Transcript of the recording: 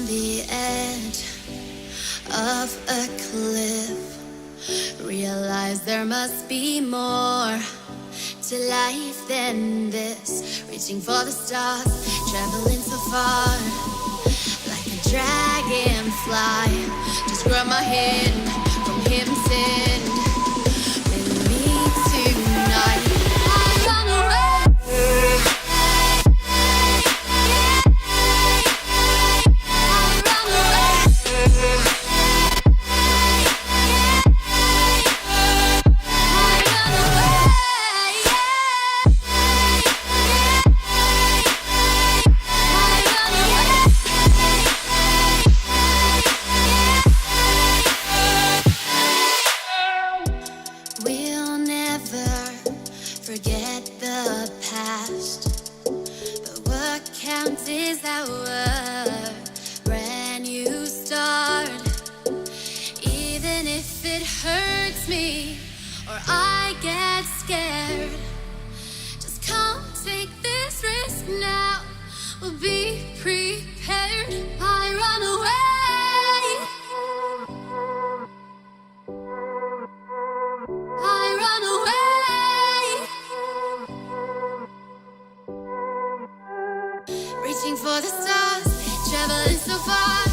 the edge of a cliff, realize there must be more to life than this. Reaching for the stars, traveling so far, like a dragonfly. Just grab my hand from him, send with me tonight. I run away. We'll never forget the past, but what counts is our brand new start. Even if it hurts me or I get scared, just come take this risk now. We'll be prepared. I run away. Reaching for the stars, traveling so far.